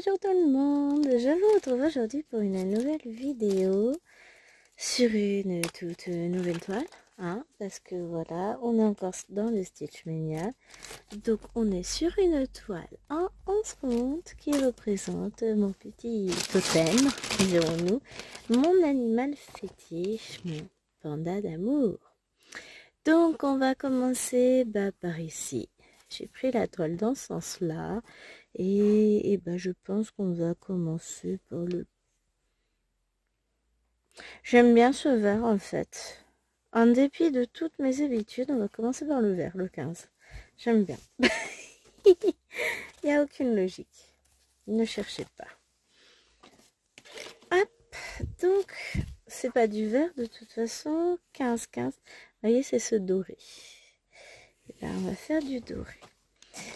Bonjour tout le monde, je vous retrouve aujourd'hui pour une nouvelle vidéo sur une toute nouvelle toile, parce que voilà, on est encore dans le Stitch Mania, donc on est sur une toile en 11 comptes qui représente mon petit totem, dirons-nous, mon animal fétiche, mon panda d'amour. Donc on va commencer par ici. J'ai pris la toile dans ce sens-là. Et je pense qu'on va commencer par le... J'aime bien ce vert en fait. En dépit de toutes mes habitudes, on va commencer par le vert, le 15. J'aime bien. Il n'y a aucune logique. Ne cherchez pas. Hop, donc, c'est pas du vert de toute façon. 15-15. Vous voyez, c'est ce doré. Et là, on va faire du doré.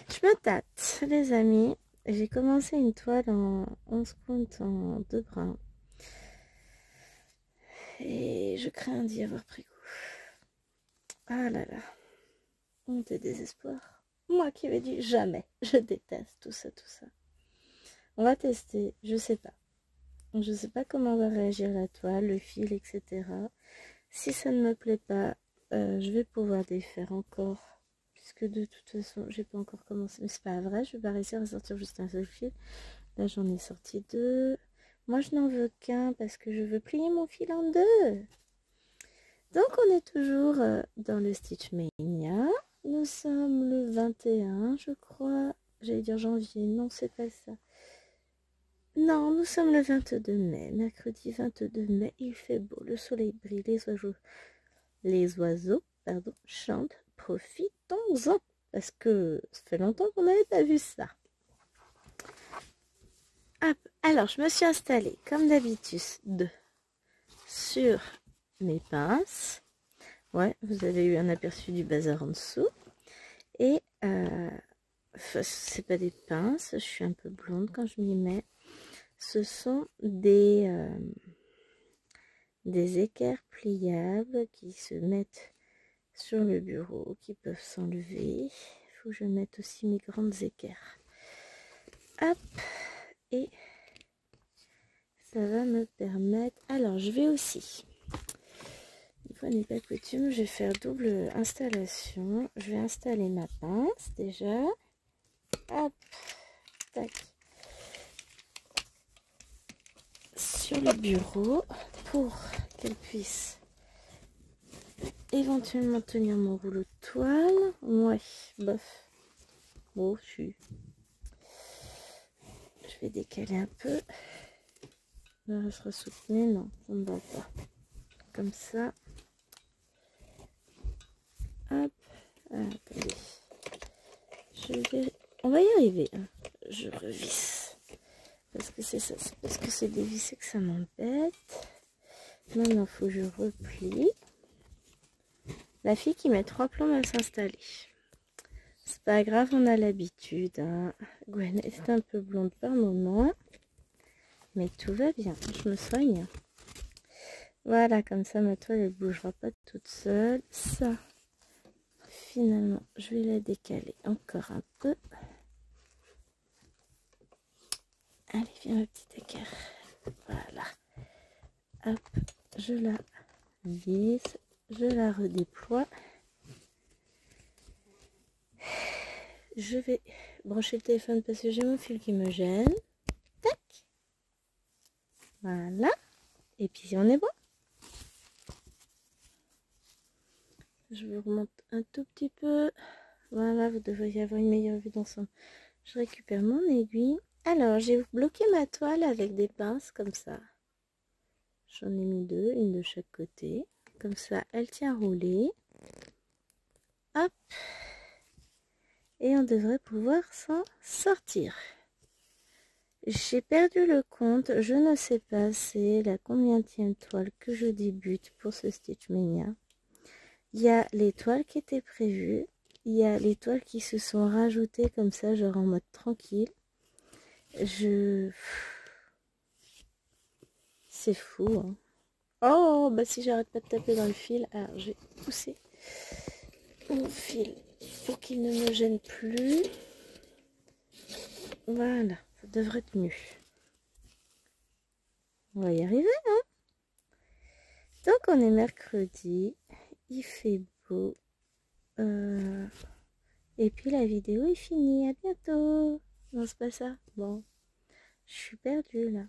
Je me tâte, les amis. J'ai commencé une toile en 11 comptes en 2 brins. Et je crains d'y avoir pris goût. Ah là là. Honte et désespoir. Moi qui avais dit jamais. Je déteste tout ça, tout ça. On va tester. Je sais pas. Je sais pas comment va réagir la toile, le fil, etc. Si ça ne me plaît pas, je vais pouvoir défaire encore. Puisque de toute façon, j'ai pas encore commencé. Mais c'est pas vrai, je vais pas réussir à sortir juste un seul fil. Là, j'en ai sorti 2. Moi, je n'en veux qu'un parce que je veux plier mon fil en 2. Donc, on est toujours dans le Stitch Mania. Nous sommes le 21, je crois. J'allais dire janvier. Non, c'est pas ça. Non, nous sommes le 22 mai. Mercredi 22 mai. Il fait beau. Le soleil brille. Les oiseaux chantent. Profitons-en. Parce que ça fait longtemps qu'on n'avait pas vu ça. Hop. Alors, je me suis installée, comme d'habitude, sur mes pinces. Ouais, vous avez eu un aperçu du bazar en dessous. Et c'est pas des pinces, je suis un peu blonde quand je m'y mets. Ce sont des équerres pliables qui se mettent sur le bureau, qui peuvent s'enlever. Il faut que je mette aussi mes grandes équerres. Hop, et ça va me permettre... Alors, je vais aussi... Une fois n'est pas coutume, je vais faire double installation. Je vais installer ma pince déjà. Hop, tac. Sur le bureau pour qu'elle puisse éventuellement tenir mon rouleau de toile. Ouais, bof. Bon, je vais décaler un peu. Là, je serai soutenue. Non, ça ne va pas. Comme ça. Hop. Ah, attendez. On va y arriver. Hein. Je revisse. Parce que c'est ça. Parce que c'est dévissé que ça m'embête. Maintenant, il faut que je replie. La fille qui met 3 plombs à s'installer. C'est pas grave, on a l'habitude. Hein. Gwen est un peu blonde par moment. Mais tout va bien. Je me soigne. Voilà, comme ça, ma toile, elle bougera pas toute seule. Ça, finalement, je vais la décaler encore un peu. Allez, viens, ma petite équerre. Voilà. Hop, je la lisse. Je la redéploie. Je vais brancher le téléphone parce que j'ai mon fil qui me gêne. Tac. Voilà. Et puis on est bon. Je vous remonte un tout petit peu. Voilà, vous devriez avoir une meilleure vue d'ensemble. Je récupère mon aiguille. Alors, j'ai bloqué ma toile avec des pinces comme ça. J'en ai mis 2, une de chaque côté. Comme ça, elle tient roulée. Hop. Et on devrait pouvoir s'en sortir. J'ai perdu le compte. Je ne sais pas c'est la combienième toile que je débute pour ce Stitch Mania. Il y a les toiles qui étaient prévues. Il y a les toiles qui se sont rajoutées comme ça, genre en mode tranquille. C'est fou, hein. Oh, bah si j'arrête pas de taper dans le fil. Alors, je vais pousser mon fil pour qu'il ne me gêne plus. Voilà, ça devrait être mieux. On va y arriver, hein. Donc on est mercredi, il fait beau. Et puis la vidéo est finie, à bientôt. Non, c'est pas ça. Bon, je suis perdue là.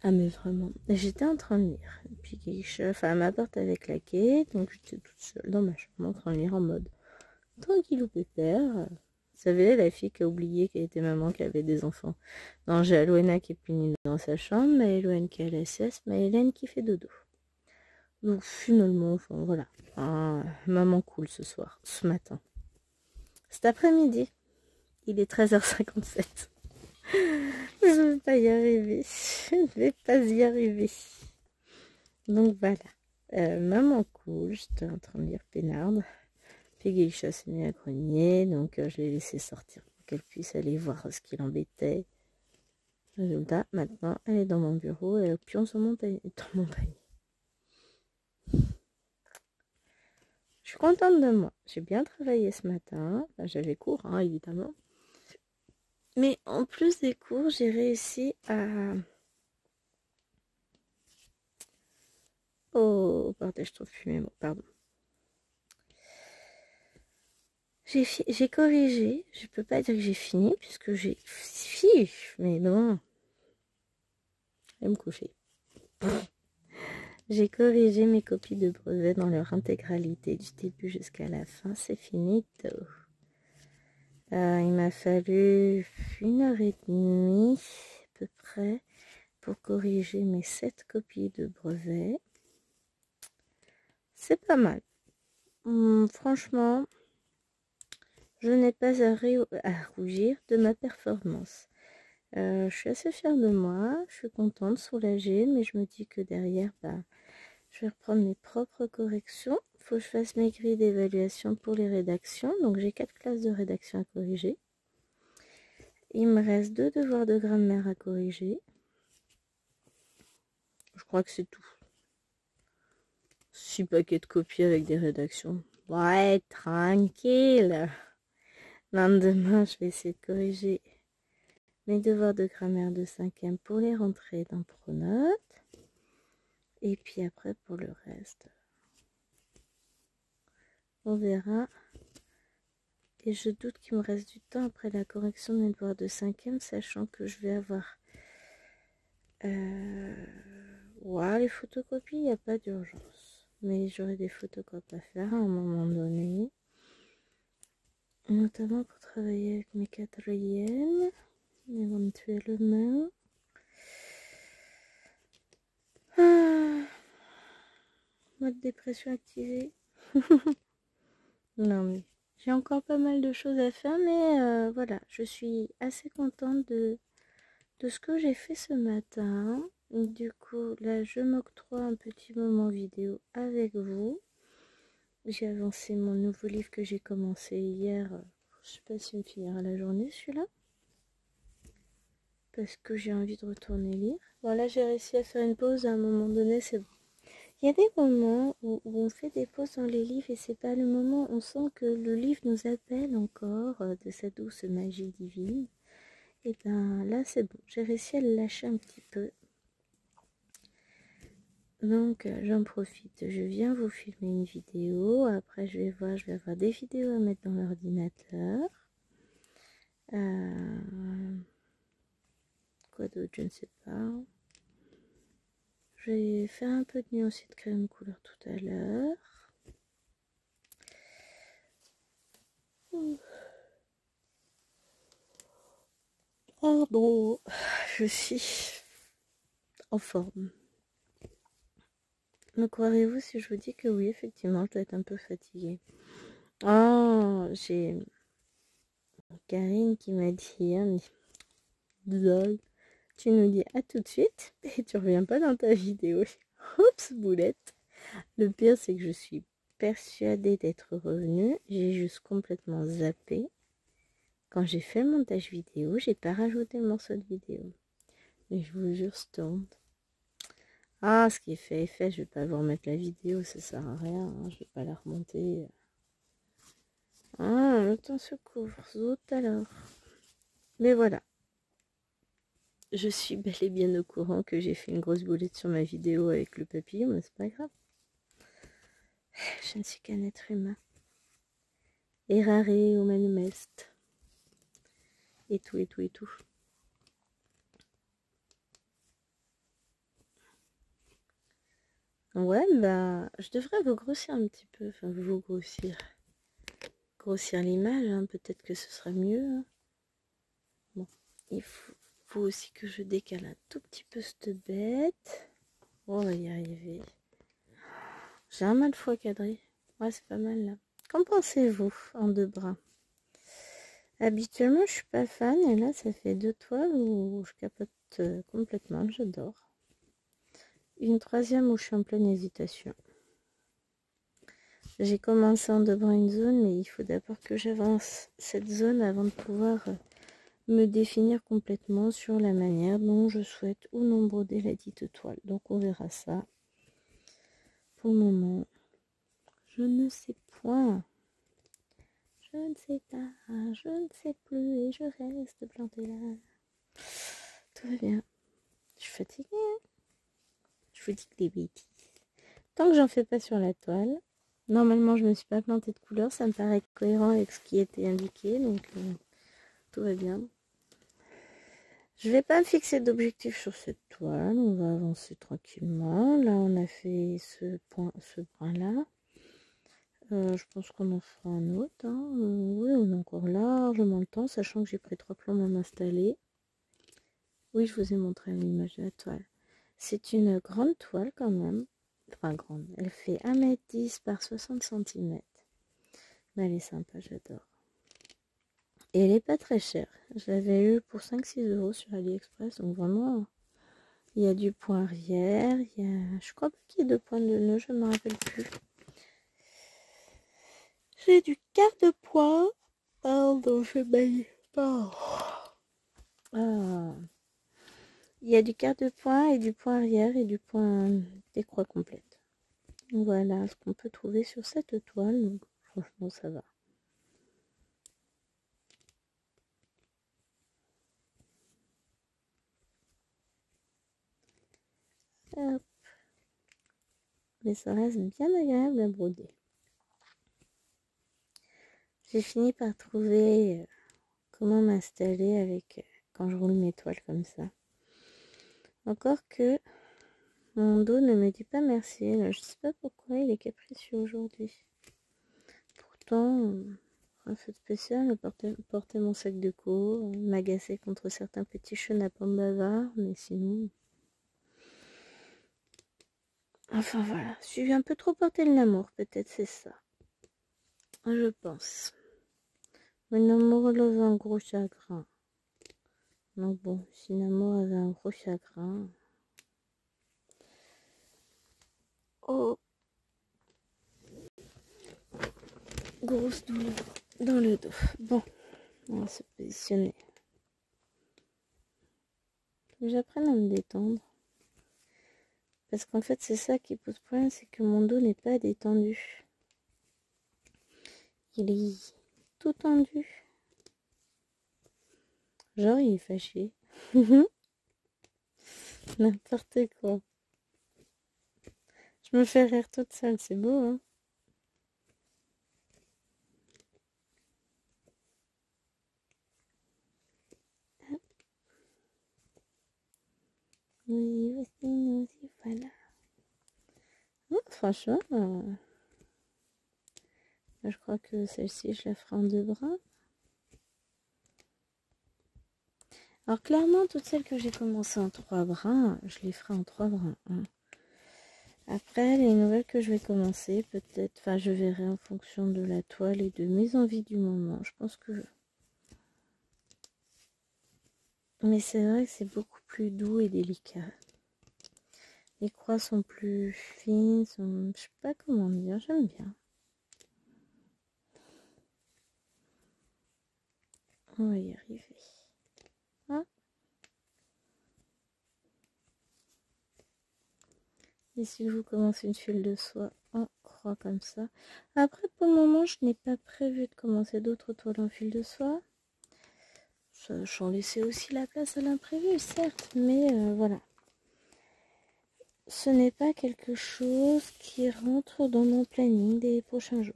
Ah mais vraiment, j'étais en train de lire. Et puis enfin, ma porte avait claqué, donc j'étais toute seule dans ma chambre en train de lire en mode tranquille ou pépère. Vous savez, la fille qui a oublié qu'elle était maman, qui avait des enfants. Non, j'ai Aloena qui est punie dans sa chambre, Maëloine qui est à la sieste, Maëlène qui fait dodo. Donc finalement, enfin voilà, maman cool ce soir, ce matin. Cet après-midi, il est 13h57. Je ne vais pas y arriver. Je ne vais pas y arriver. Donc voilà. Maman cool, j'étais en train de lire Pénarde. Puis Geisha s'est mis à grogner, donc je l'ai laissé sortir pour qu'elle puisse aller voir ce qui l'embêtait. Résultat, maintenant, elle est dans mon bureau et elle pionce dans mon panier. Je suis contente de moi. J'ai bien travaillé ce matin. Enfin, j'avais cours, hein, évidemment. Mais en plus des cours, j'ai réussi à... Oh, bordel, je trouve plus mes mots, pardon. J'ai corrigé, je peux pas dire que j'ai fini, puisque j'ai... Mais non. Je vais me coucher. J'ai corrigé mes copies de brevet dans leur intégralité, du début jusqu'à la fin, c'est fini. Il m'a fallu 1h30 à peu près pour corriger mes 7 copies de brevet. C'est pas mal. Franchement, je n'ai pas à rougir de ma performance. Je suis assez fière de moi, je suis contente, soulagée, mais je me dis que derrière, je vais reprendre mes propres corrections. Il faut que je fasse mes grilles d'évaluation pour les rédactions. Donc j'ai 4 classes de rédaction à corriger. Il me reste 2 devoirs de grammaire à corriger. Je crois que c'est tout. 6 paquets de copies avec des rédactions. Ouais, tranquille. Demain, je vais essayer de corriger mes devoirs de grammaire de 5e pour les rentrées dans Pronote. Et puis après, pour le reste, on verra. Et je doute qu'il me reste du temps après la correction de mes devoirs de 5e, sachant que je vais avoir... Ouais, les photocopies, il n'y a pas d'urgence. Mais j'aurai des photocopies à faire à un moment donné. Notamment pour travailler avec mes 4e, éventuellement. Mode dépression activée. Non mais j'ai encore pas mal de choses à faire, mais voilà, je suis assez contente de ce que j'ai fait ce matin. Du coup, là, je m'octroie un petit moment vidéo avec vous. J'ai avancé mon nouveau livre que j'ai commencé hier. Je sais pas s'il me finira la journée, celui-là. Parce que j'ai envie de retourner lire. Bon, là, j'ai réussi à faire une pause. À un moment donné, c'est bon. Il y a des moments où on fait des pauses dans les livres et c'est pas le moment où on sent que le livre nous appelle encore de sa douce magie divine. Et ben là, c'est bon. J'ai réussi à le lâcher un petit peu. Donc j'en profite, je viens vous filmer une vidéo, après je vais avoir des vidéos à mettre dans l'ordinateur. Quoi d'autre, je ne sais pas. Je vais faire un peu de nuance et de crayon de couleur tout à l'heure. Pardon, je suis en forme. Me croirez-vous si je vous dis que oui, effectivement, je dois être un peu fatiguée. Oh, j'ai Karine qui m'a dit, tu nous dis à tout de suite et tu reviens pas dans ta vidéo. Oups, boulette. Le pire, c'est que je suis persuadée d'être revenue. J'ai juste complètement zappé. Quand j'ai fait le montage vidéo, j'ai pas rajouté le morceau de vidéo. Mais je vous jure, c'est honte. Ah, ce qui est fait est fait. Je vais pas vous remettre la vidéo, ça sert à rien. Hein. Je vais pas la remonter. Ah, le temps se couvre, zut alors. Mais voilà, je suis bel et bien au courant que j'ai fait une grosse boulette sur ma vidéo avec le papillon, mais c'est pas grave. Je ne suis qu'un être humain. Errare humanum est. Et tout, et tout, et tout. Ouais, bah, je devrais vous grossir un petit peu. Enfin, vous grossir. Grossir l'image, hein. Peut-être que ce sera mieux. Hein. Bon, il faut aussi que je décale un tout petit peu cette bête. On va y arriver. J'ai un mal fois cadré. Ouais, c'est pas mal là. Qu'en pensez-vous en deux bras? Habituellement, je suis pas fan et là, ça fait deux toiles où je capote complètement. J'adore. Une troisième où je suis en pleine hésitation. J'ai commencé en deux bras une zone, mais il faut d'abord que j'avance cette zone avant de pouvoir me définir complètement sur la manière dont je souhaite ou non broder la dite toile. Donc on verra ça. Pour le moment, je ne sais point. Je ne sais pas, je ne sais plus et je reste plantée là. Tout va bien. Je suis fatiguée. Hein, je vous dis que des bêtises. Tant que j'en fais pas sur la toile, normalement je me suis pas plantée de couleur, ça me paraît cohérent avec ce qui était indiqué, donc tout va bien. Je vais pas me fixer d'objectif sur cette toile, on va avancer tranquillement. Là on a fait ce point là. Je pense qu'on en fera un autre. Hein. Oui, on a encore largement le temps, sachant que j'ai pris 3 plombs à m'installer. Oui, je vous ai montré l'image de la toile. C'est une grande toile quand même. Enfin grande. Elle fait 1,10 m par 60 cm. Mais elle est sympa, j'adore. Et elle est pas très chère. Je l'avais eu pour 5-6 € sur AliExpress. Donc vraiment, il y a du point arrière. Il y a... Je crois pas qu'il y ait de point de nœud, je ne me rappelle plus. J'ai du quart de point. Pardon, je baille. Pardon. Ah. Il y a du quart de point et du point arrière et du point des croix complètes. Voilà ce qu'on peut trouver sur cette toile. Donc, franchement, ça va. Hop. Mais ça reste bien agréable à broder. J'ai fini par trouver comment m'installer avec quand je roule mes toiles comme ça. Encore que mon dos ne me dit pas merci. Là, je sais pas pourquoi il est capricieux aujourd'hui. Pourtant, un feu spécial, porter mon sac de co, m'agacer contre certains petits chenapans bavards, mais sinon... Enfin voilà, je suis un peu trop porté de l'amour, peut-être c'est ça. Je pense. Mais l'amour relève un gros chagrin. Donc bon, si l'amour avait un gros chagrin... Oh, grosse douleur dans le dos. Bon, on va se positionner. Faut que j'apprenne à me détendre. Parce qu'en fait, c'est ça qui pose problème, c'est que mon dos n'est pas détendu. Il est tout tendu. Genre, il est fâché. N'importe quoi. Je me fais rire toute seule, c'est beau, hein? Oui, aussi, nous aussi, voilà. Franchement, je crois que celle-ci, je la ferai en deux brins. Alors clairement, toutes celles que j'ai commencé en 3 brins, je les ferai en 3 brins. Hein. Après, les nouvelles que je vais commencer, peut-être, enfin je verrai en fonction de la toile et de mes envies du moment. Je pense que... Mais c'est vrai que c'est beaucoup plus doux et délicat. Les croix sont plus fines, je sais pas comment dire, j'aime bien. On va y arriver. Hein? Et si je vous commence une file de soie en croix. crois, comme ça. Après, pour le moment, je n'ai pas prévu de commencer d'autres toiles en fil de soie. J'en laissais aussi la place à l'imprévu, certes, mais voilà. Ce n'est pas quelque chose qui rentre dans mon planning des prochains jours.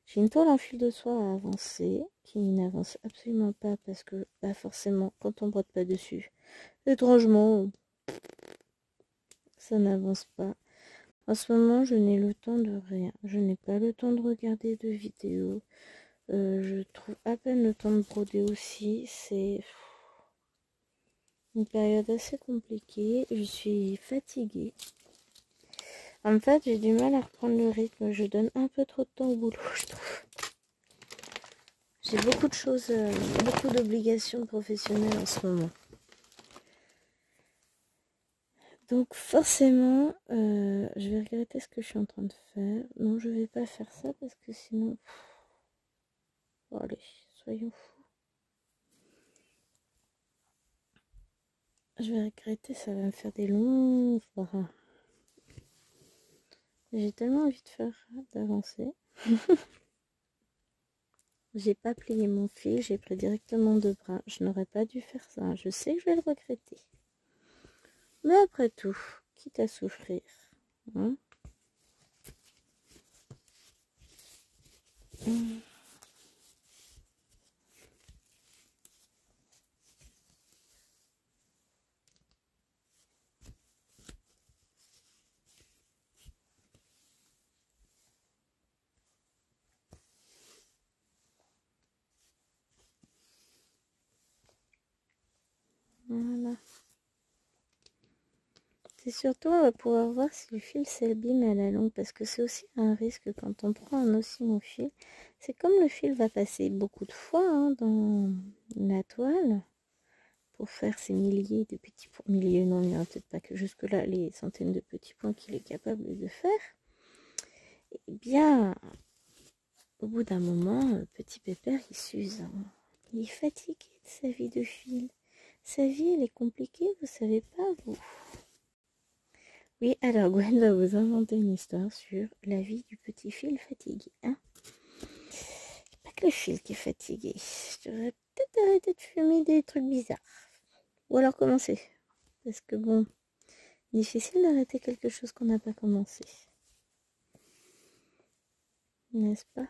J'ai une toile en fil de soie à avancer, qui n'avance absolument pas parce que, bah forcément, quand on brode pas dessus, étrangement, ça n'avance pas. En ce moment, je n'ai le temps de rien. Je n'ai pas le temps de regarder de vidéos. Je trouve à peine le temps de broder aussi. C'est une période assez compliquée. Je suis fatiguée. En fait, j'ai du mal à reprendre le rythme. Je donne un peu trop de temps au boulot, je trouve. J'ai beaucoup de choses, beaucoup d'obligations professionnelles en ce moment. Donc forcément, je vais regretter ce que je suis en train de faire. Non, je vais pas faire ça parce que sinon... Oh, allez, soyons fous. Je vais regretter, ça va me faire des longs bras. J'ai tellement envie de faire, d'avancer. J'ai pas plié mon fil, j'ai pris directement 2 bras. Je n'aurais pas dû faire ça. Je sais que je vais le regretter. Mais après tout, quitte à souffrir. Hein. Voilà. C'est surtout, on va pouvoir voir si le fil s'abîme à la longue, parce que c'est aussi un risque quand on prend un aussi long fil. C'est comme le fil va passer beaucoup de fois hein, dans la toile pour faire ces milliers de petits points. Milliers, non, il n'y aura peut-être pas que jusque-là les centaines de petits points qu'il est capable de faire. Eh bien, au bout d'un moment, petit pépère, il s'use. Hein. Il est fatigué de sa vie de fil. Sa vie, elle est compliquée, vous savez pas, vous. Oui, alors Gwen va vous inventer une histoire sur la vie du petit fil fatigué. Hein, c'est pas que le fil qui est fatigué. Je devrais peut-être arrêter de fumer des trucs bizarres. Ou alors commencer. Parce que bon, difficile d'arrêter quelque chose qu'on n'a pas commencé. N'est-ce pas?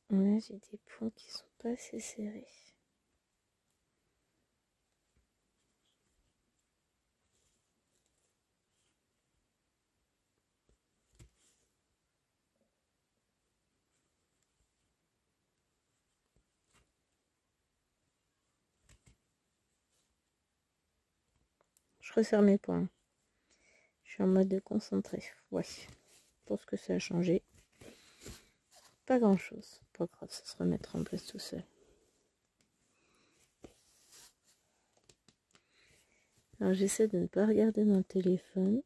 Là, j'ai des points qui sont pas assez serrés. Je resserre mes points. Je suis en mode de concentré. Ouais. Pour ce que ça a changé. Pas grand chose. Pas grave, ça se remettra en place tout seul. Alors j'essaie de ne pas regarder dans le téléphone.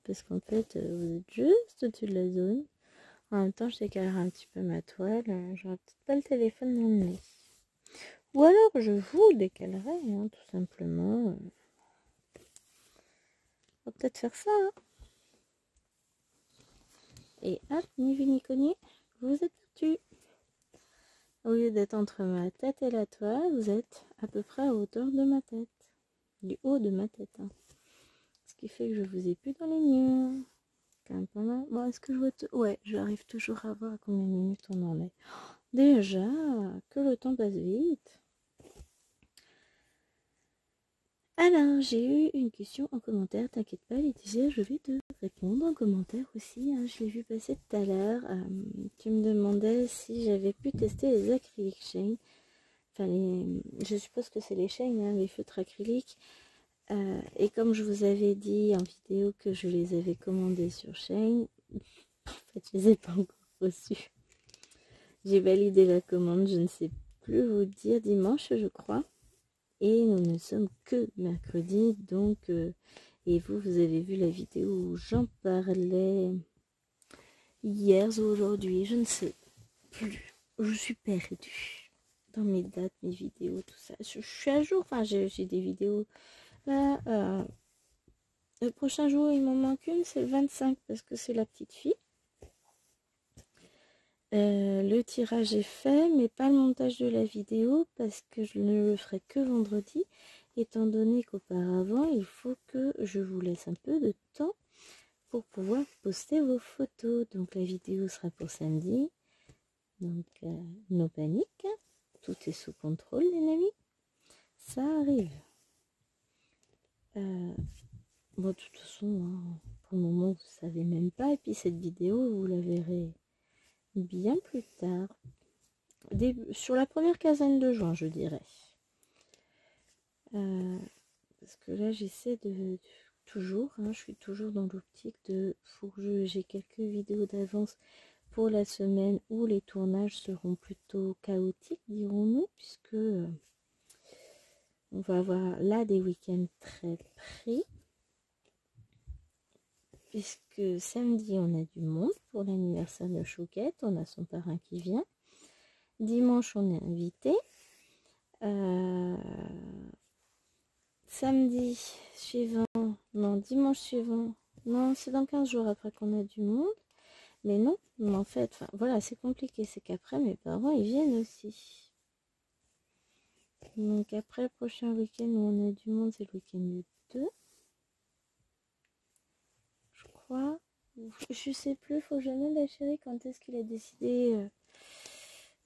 Parce qu'en fait, vous êtes juste au-dessus de la zone. En même temps, je décalerai un petit peu ma toile. J'aurai peut-être pas le téléphone dans le nez. Ou alors, je vous décalerai, hein, tout simplement. On va peut-être faire ça. Hein. Et hop, ni vu ni connu, vous êtes perdu. Au lieu d'être entre ma tête et la toile, vous êtes à peu près à hauteur de ma tête. Du haut de ma tête. Hein. Ce qui fait que je vous ai plus dans les murs. Bon, est-ce que je vois... Ouais, j'arrive toujours à voir à combien de minutes on en est. Déjà, que le temps passe vite. Alors, j'ai eu une question en commentaire. T'inquiète pas, Laetitia, je vais te répondre en commentaire aussi. Hein, je l'ai vu passer tout à l'heure. Tu me demandais si j'avais pu tester les acryliques Shane. Enfin, je suppose que c'est les Shane, hein, les feutres acryliques. Et comme je vous avais dit en vidéo que je les avais commandés sur Shane, en fait, je les ai pas encore reçus. J'ai validé la commande, je ne sais plus vous dire, dimanche, je crois. Et nous ne sommes que mercredi, donc... et vous avez vu la vidéo où j'en parlais hier ou aujourd'hui, je ne sais plus. je suis perdue dans mes dates, mes vidéos, tout ça. Je suis à jour, enfin j'ai des vidéos. Là, le prochain jour, il m'en manque une, c'est le 25 parce que c'est la petite fille. Le tirage est fait, mais pas le montage de la vidéo parce que je ne le ferai que vendredi, étant donné qu'auparavant, il faut que je vous laisse un peu de temps pour pouvoir poster vos photos. Donc la vidéo sera pour samedi. Donc no panique, tout est sous contrôle les amis, ça arrive. Bon, de toute façon, hein, pour le moment vous savez même pas, et puis cette vidéo vous la verrez bien plus tard, sur la première quinzaine de juin je dirais. Parce que là j'essaie de toujours, hein, je suis toujours dans l'optique de faut que j'ai quelques vidéos d'avance pour la semaine où les tournages seront plutôt chaotiques, dirons-nous, puisque on va avoir là des week-ends très pris, puisque samedi on a du monde pour l'anniversaire de Chouquette, on a son parrain qui vient. Dimanche on est invité. Samedi suivant, non, dimanche suivant, non, c'est dans 15 jours après qu'on a du monde. Mais non, en fait, enfin, voilà, c'est compliqué, c'est qu'après mes parents ils viennent aussi. Donc après le prochain week-end où on a du monde, c'est le week-end du 2. Je crois. Je sais plus, faut que je demande à Chérie quand est-ce qu'il a décidé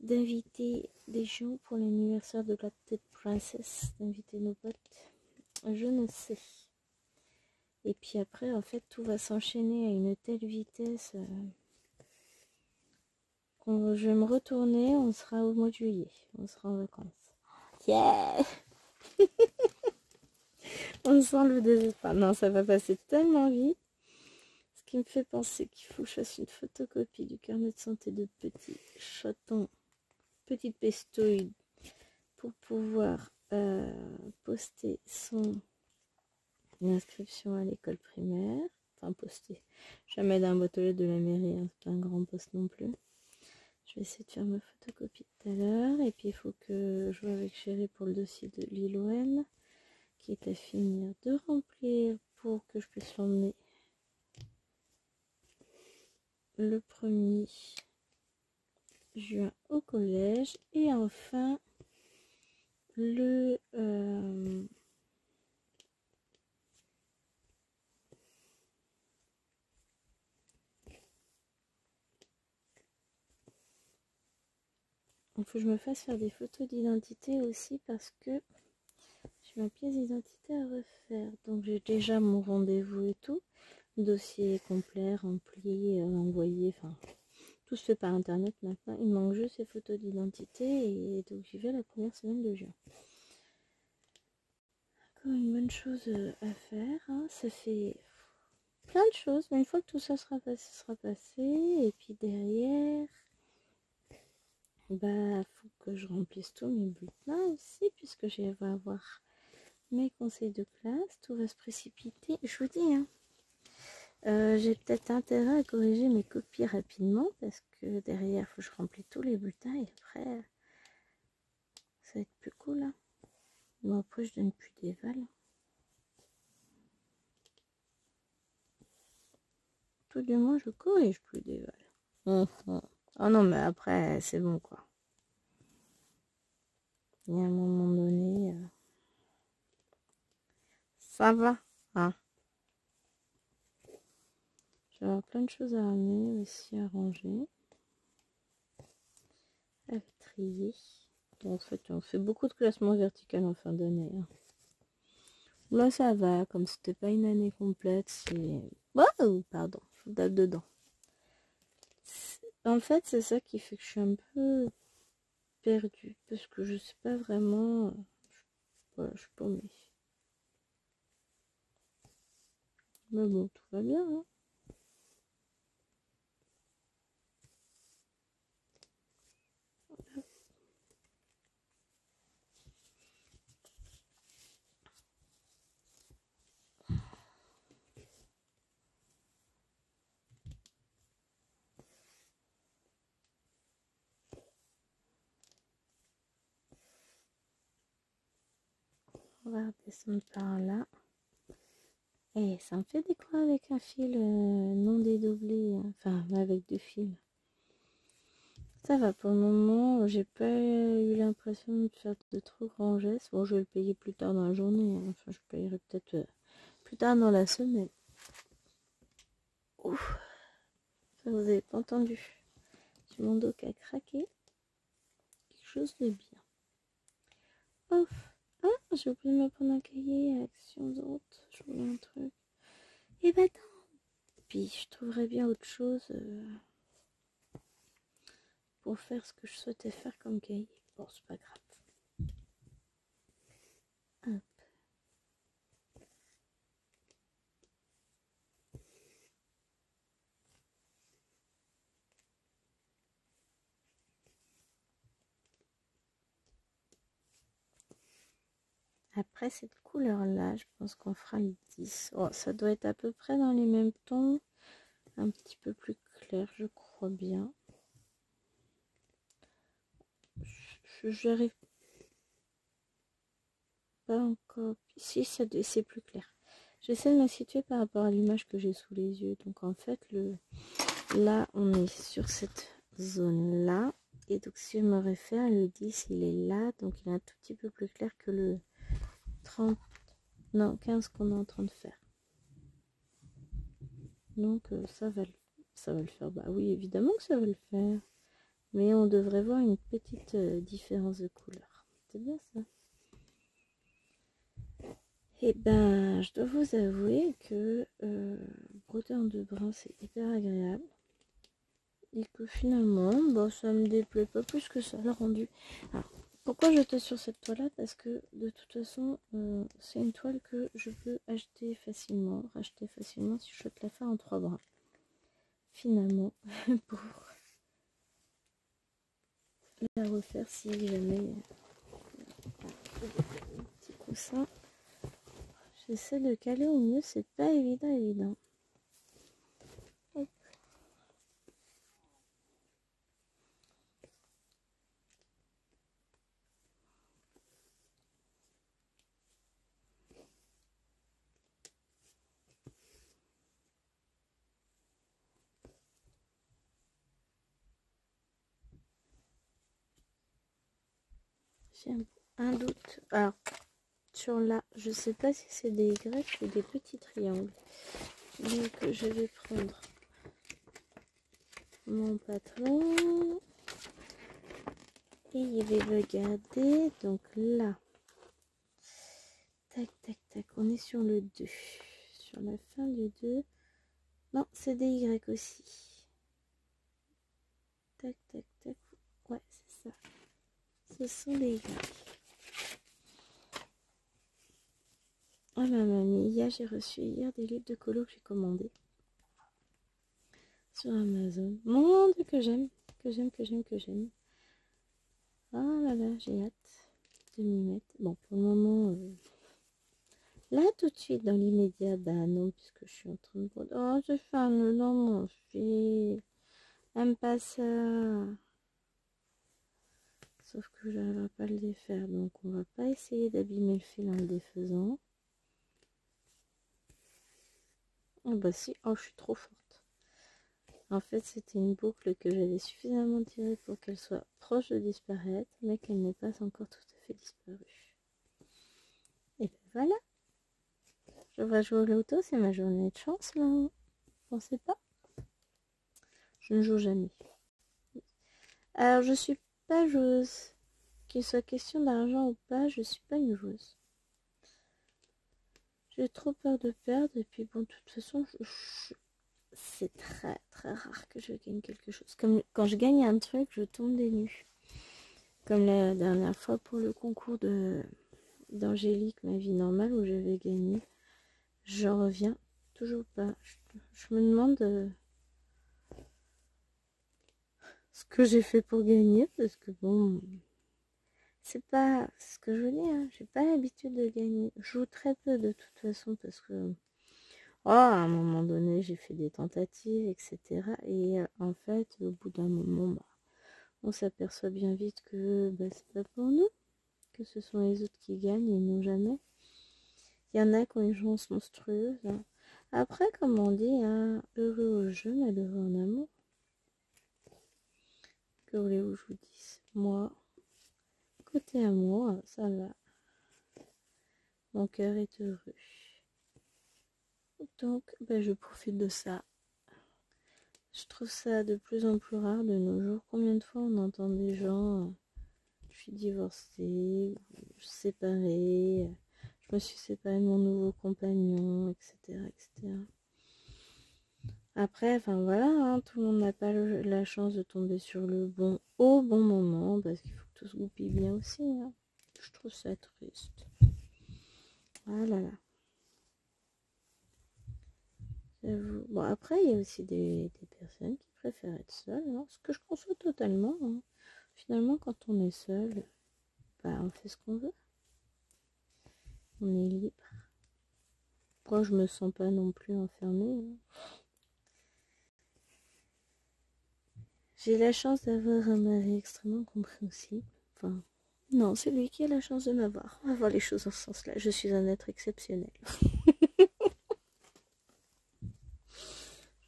d'inviter des gens pour l'anniversaire de la petite princesse, d'inviter nos potes. Je ne sais. Et puis après, en fait, tout va s'enchaîner à une telle vitesse qu'on je vais me retourner, on sera au mois de juillet, on sera en vacances. Yeah. On sent le désespoir. Non, ça va passer tellement vite. Ce qui me fait penser qu'il faut que je fasse une photocopie du carnet de santé de petit chaton, petite pestouille, pour pouvoir poster son inscription à l'école primaire. Enfin, poster. Jamais dans la boîte aux lettres de la mairie, hein, c'est pas un grand poste non plus. Je vais essayer de faire ma photocopie tout à l'heure. Et puis il faut que je joue avec Chérie pour le dossier de l'ILON, qui est à finir de remplir pour que je puisse l'emmener le 1er juin au collège. Et enfin le il faut que je me fasse faire des photos d'identité aussi parce que j'ai ma pièce d'identité à refaire. Donc j'ai déjà mon rendez-vous et tout. Dossier complet, rempli, envoyé, enfin tout se fait par internet maintenant. Il manque juste ces photos d'identité et donc j'y vais la première semaine de juin. Encore une bonne chose à faire, hein. Ça fait plein de choses, mais une fois que tout ça sera passé, et puis derrière, bah faut que je remplisse tous mes bulletins aussi, puisque je vais avoir mes conseils de classe, tout va se précipiter. Je vous dis, hein, j'ai peut-être intérêt à corriger mes copies rapidement, parce que derrière, il faut que je remplisse tous les bulletins, et après, ça va être plus cool, hein. Bon, après, je donne plus des vals. Tout du moins, je corrige plus des vals. Oh non, mais après, c'est bon, quoi. Il y a un moment donné, ça va, hein. Je vais avoir plein de choses à ramener aussi, à ranger, à trier. En fait, on fait beaucoup de classement vertical en fin d'année, hein. Là, ça va, comme c'était pas une année complète, c'est... Oh, pardon, faut date dedans. En fait, c'est ça qui fait que je suis un peu perdue, parce que je sais pas vraiment... Voilà, je suis paumée. Mais bon, tout va bien, hein. On va redescendre par là. Et ça me fait des croix avec un fil non dédoublé, enfin avec 2 fils. Ça va pour le moment, j'ai pas eu l'impression de faire de trop grands gestes. Bon, je vais le payer plus tard dans la journée, hein. Enfin je payerai peut-être plus tard dans la semaine. Ouf, ça vous avez pas entendu. J'ai mon dos qui a craqué. Quelque chose de bien. Ouf, ah, j'ai oublié de me prendre un cahier, action de route, je voulais un truc. Et bah attends, puis je trouverais bien autre chose pour faire ce que je souhaitais faire comme cahier. Bon, c'est pas grave. Hop. Après cette couleur-là, je pense qu'on fera le 10. Oh, ça doit être à peu près dans les mêmes tons. Un petit peu plus clair, je crois bien. J'arrive pas encore. Si, c'est plus clair. J'essaie de me situer par rapport à l'image que j'ai sous les yeux. Donc en fait, là, on est sur cette zone-là. Et donc si je me réfère, le 10, il est là. Donc il est un tout petit peu plus clair que le 30, non, 15 qu'on est en train de faire. Donc ça va le faire. Bah oui, évidemment que ça va le faire. Mais on devrait voir une petite différence de couleur. C'est bien ça. Et ben, je dois vous avouer que broder en 2 brins, c'est hyper agréable. Et que finalement, bah, ça me déplaît pas plus que ça, le rendu. Alors, pourquoi j'étais sur cette toile-là? Parce que de toute façon, c'est une toile que je peux acheter facilement, racheter facilement si je souhaite la faire en 3 brins. Finalement, pour la refaire si jamais un petit coussin. J'essaie de caler au mieux, c'est pas évident. Hop. J'ai un doute. Alors, sur là, je sais pas si c'est des Y ou des petits triangles. Donc, je vais prendre mon patron et il va le garder. Donc là, tac, tac, tac, on est sur le 2. Sur la fin du 2. Non, c'est des Y aussi. Tac, tac, tac. Ouais, c'est ça. Ce sont des Y. Ah ma mamie, j'ai reçu hier des livres de colo que j'ai commandés sur Amazon. Mon Dieu, que j'aime. Ah là là, j'ai hâte de m'y mettre. Bon, pour le moment, là tout de suite, dans l'immédiat, bah non, puisque je suis en train de... Oh, j'ai fait un nœud dans mon fil. Aime pas ça. Sauf que je n'arriverai pas à le défaire, donc on va pas essayer d'abîmer le fil en le défaisant. Oh bah si, oh je suis trop forte. En fait, c'était une boucle que j'avais suffisamment tirée pour qu'elle soit proche de disparaître, mais qu'elle n'est pas encore tout à fait disparue. Et ben voilà. Je vais jouer au loto, c'est ma journée de chance là. Vous pensez pas? Je ne joue jamais. Alors, je suis pas joueuse. Qu'il soit question d'argent ou pas, je suis pas une joueuse. J'ai trop peur de perdre, et puis bon, de toute façon, c'est très très rare que je gagne quelque chose. Comme quand je gagne un truc, je tombe des nues. Comme la dernière fois pour le concours d'Angélique, ma vie normale, où j'avais gagné. J'en reviens toujours pas. Je me demande ce que j'ai fait pour gagner, parce que bon, c'est pas ce que je veux dire. Hein. J'ai pas l'habitude de gagner. Je joue très peu de toute façon, parce que à un moment donné, j'ai fait des tentatives, etc. Et en fait, au bout d'un moment, bah, on s'aperçoit bien vite que bah, c'est pas pour nous, que ce sont les autres qui gagnent et non jamais. Il y en a qui ont une chance monstrueuse. Après, comme on dit, hein, heureux au jeu, malheureux en amour. Que voulez-vous que je vous dise? Moi, côté amour, ça va. Mon cœur est heureux. Donc, ben, je profite de ça. Je trouve ça de plus en plus rare de nos jours. Combien de fois on entend des gens, je suis divorcée, séparée, je me suis séparée de mon nouveau compagnon, etc., etc. Après, enfin voilà, hein, tout le monde n'a pas la chance de tomber sur le bon au bon moment, parce qu'il faut que tout se goupille bien aussi. Hein. Je trouve ça triste. Ah là là. Bon, après, il y a aussi des personnes qui préfèrent être seules, hein, ce que je conçois totalement. Hein. Finalement, quand on est seul, bah, on fait ce qu'on veut. On est libre. Moi, je me sens pas non plus enfermée. Hein. J'ai la chance d'avoir un mari extrêmement compréhensible. Enfin, non, c'est lui qui a la chance de m'avoir. On va voir les choses dans ce sens-là. Je suis un être exceptionnel.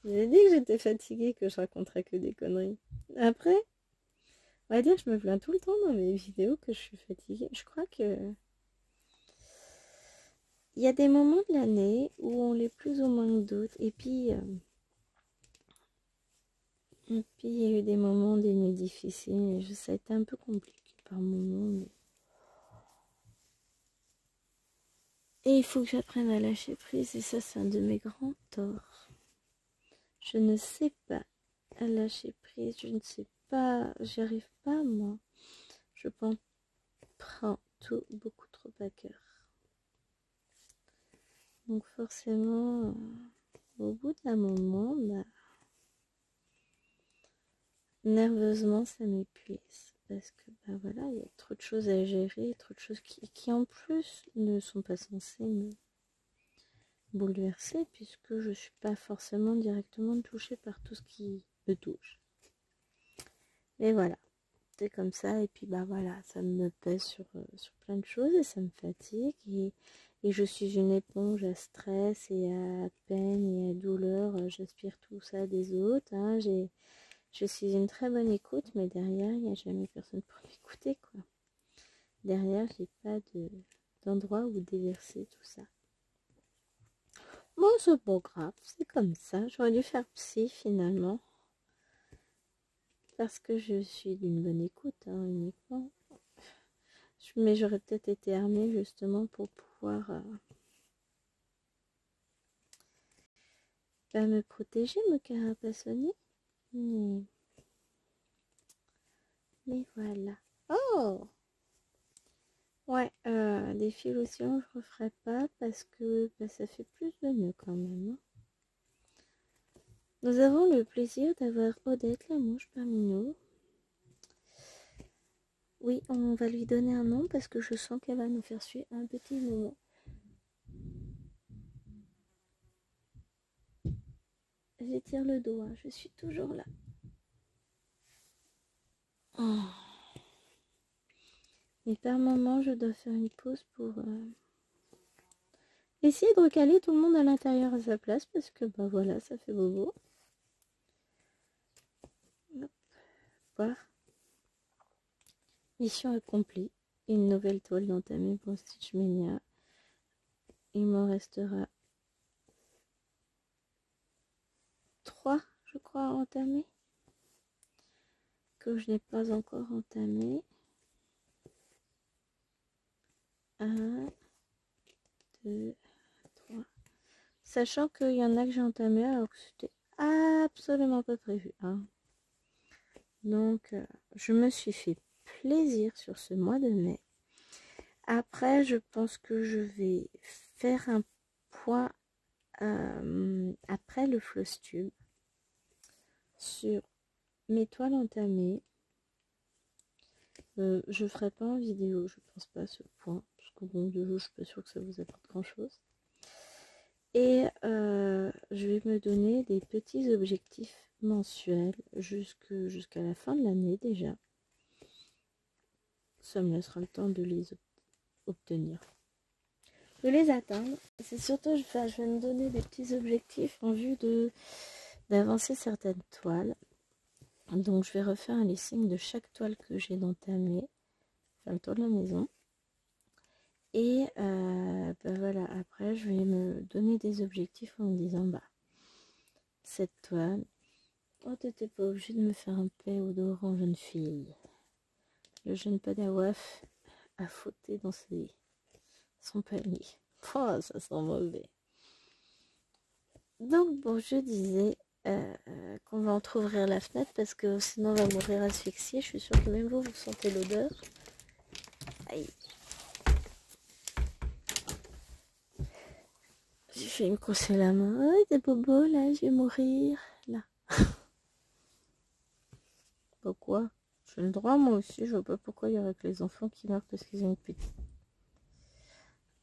Je vous ai dit que j'étais fatiguée, que je raconterais que des conneries. Après, on va dire, je me plains tout le temps dans mes vidéos que je suis fatiguée. Je crois que il y a des moments de l'année où on l'est plus ou moins que d'autres. Et puis, il y a eu des moments, des nuits difficiles. Ça a été un peu compliqué par moments. Mais... Et il faut que j'apprenne à lâcher prise. Et ça, c'est un de mes grands torts. Je ne sais pas à lâcher prise. Je ne sais pas. J'y arrive pas, moi. Je prends tout beaucoup trop à cœur. Donc forcément, au bout d'un moment, bah, nerveusement, ça m'épuise. Parce que, bah voilà, il y a trop de choses à gérer, trop de choses qui en plus ne sont pas censées me bouleverser, puisque je ne suis pas forcément directement touchée par tout ce qui me touche. Mais voilà, c'est comme ça, et puis bah voilà, ça me pèse sur plein de choses, et ça me fatigue, et je suis une éponge à stress, et à peine, et à douleur, j'aspire tout ça des autres, hein, je suis une très bonne écoute, mais derrière, il n'y a jamais personne pour m'écouter, quoi. Derrière, j'ai pas d'endroit où déverser tout ça. Bon, c'est pas grave, c'est comme ça. J'aurais dû faire psy, finalement. Parce que je suis d'une bonne écoute, hein, uniquement. Mais j'aurais peut-être été armée, justement, pour pouvoir me protéger, me carapaçonner. Mais voilà. Oh! Ouais, des illusions, je referai pas parce que bah, ça fait plus de nœuds quand même. Hein. Nous avons le plaisir d'avoir Odette la mouche parmi nous. Oui, on va lui donner un nom parce que je sens qu'elle va nous faire suivre un petit moment. J'étire le doigt, je suis toujours là. Oh. Et par moment, je dois faire une pause pour essayer de recaler tout le monde à l'intérieur à sa place parce que bah voilà, ça fait bobo. Hop. Voir. Mission accomplie. Une nouvelle toile d'entamée pour Stitch Mania. Il m'en restera 3, je crois, à entamer. Que je n'ai pas encore entamé. 1, 2, 3. Sachant qu'il y en a que j'ai entamé alors que c'était absolument pas prévu. Hein. Donc, je me suis fait plaisir sur ce mois de mai. Après, je pense que je vais faire un point après le floss tube sur mes toiles entamées. Je ferai pas en vidéo, je pense pas à ce point, parce que bon, de jeu, je suis pas sûre que ça vous apporte grand chose. Et je vais me donner des petits objectifs mensuels jusqu'à la fin de l'année déjà. Ça me laissera le temps de les obtenir. de les atteindre. C'est surtout, je vais me donner des petits objectifs en vue d'avancer certaines toiles. Donc je vais refaire un lissing de chaque toile que j'ai d'entamé, enfin le tour de la maison. Et ben voilà, après je vais me donner des objectifs en me disant, bah, cette toile, oh t'étais pas obligé de me faire un paix odorant jeune fille. Le jeune padawaf a fauté dans son panier. Oh, ça sent mauvais. Donc bon, je disais qu'on va entrouvrir la fenêtre parce que sinon on va mourir asphyxié. Je suis sûre que même vous sentez l'odeur. Aïe. J'ai fait me crosser la main. Oh, des bobos là, je vais mourir. Là. Pourquoi? J'ai le droit moi aussi. Je vois pas pourquoi il y aurait que les enfants qui meurent parce qu'ils ont une petite.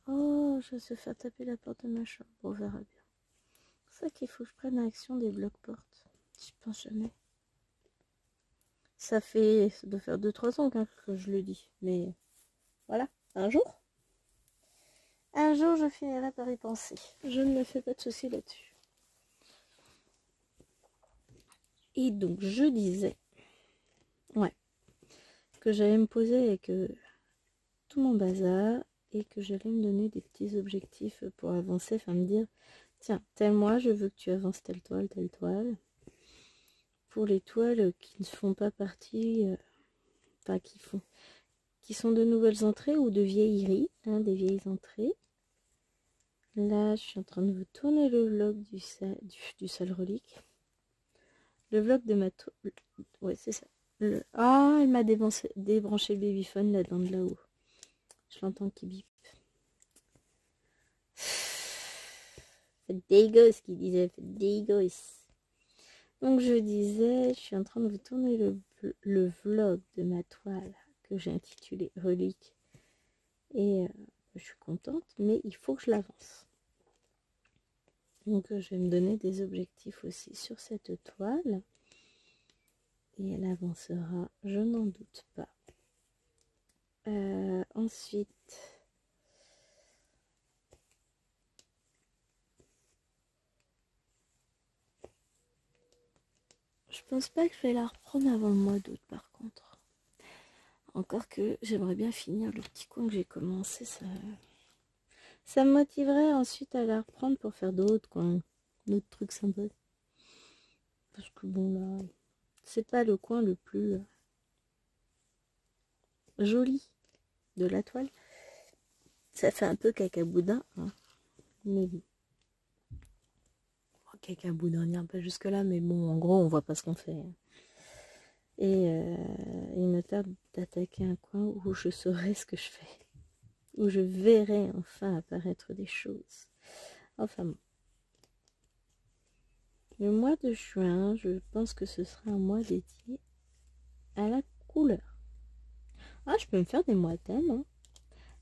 Oh, je vais se faire taper la porte de ma chambre. On verra bien. C'est ça qu'il faut que je prenne l'action des blocs-portes. Je pense jamais. Ça doit faire 2-3 ans que je le dis. Mais voilà, un jour je finirai par y penser. Je ne me fais pas de soucis là-dessus. Et donc, je disais, ouais, que j'allais me poser avec tout mon bazar et que j'allais me donner des petits objectifs pour avancer, enfin me dire, tiens, tel mois, je veux que tu avances telle toile. Pour les toiles qui ne font pas partie, pas qui sont de nouvelles entrées ou de vieilleries, hein, des vieilles entrées. Là, je suis en train de vous tourner le vlog du sale relique. Le vlog de ma toile. Ouais, c'est ça. Ah, elle m'a débranché le babyphone là-dedans de là-haut. Je l'entends qui bip. Faites des gosses qui disait, faites des gosses. Donc je disais, je suis en train de vous tourner le vlog de ma toile que j'ai intitulé Relique. Et je suis contente, mais il faut que je l'avance. Donc je vais me donner des objectifs aussi sur cette toile. Et elle avancera, je n'en doute pas. Ensuite, je pense pas que je vais la reprendre avant le mois d'août par contre. Encore que j'aimerais bien finir le petit coin que j'ai commencé. Ça me motiverait ensuite à la reprendre pour faire d'autres coins, d'autres trucs sympas. Parce que bon là, c'est pas le coin le plus joli de la toile. Ça fait un peu cacaboudin, hein. Mais bon. Cacaboudin, on n'ira pas jusque là, mais bon, en gros, on voit pas ce qu'on fait. Et il me tarde d'attaquer un coin où je saurai ce que je fais. Où je verrai enfin apparaître des choses. Enfin bon. Le mois de juin, je pense que ce sera un mois dédié à la couleur. Ah, je peux me faire des mois thèmes, hein.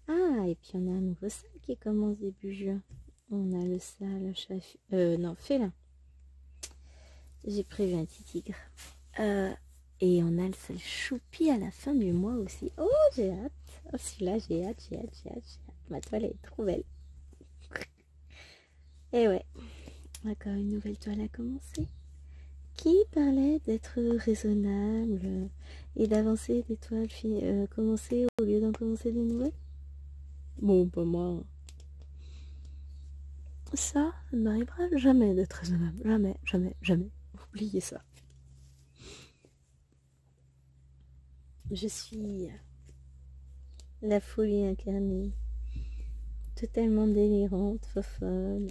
Ah, et puis on a un nouveau salle qui commence début juin. On a le salle félin. J'ai prévu un petit tigre. Et on a le salle choupi à la fin du mois aussi. Oh, j'ai hâte. Oh, celui-là, j'ai hâte. Ma toile est trop belle. Et ouais, encore une nouvelle toile à commencer. Qui parlait d'être raisonnable et d'avancer des toiles commencer au lieu d'en commencer des nouvelles? Bon, pas moi. Ça ne m'arrivera jamais d'être raisonnable. Jamais. Oubliez ça. Je suis la folie incarnée. Totalement délirante, folle.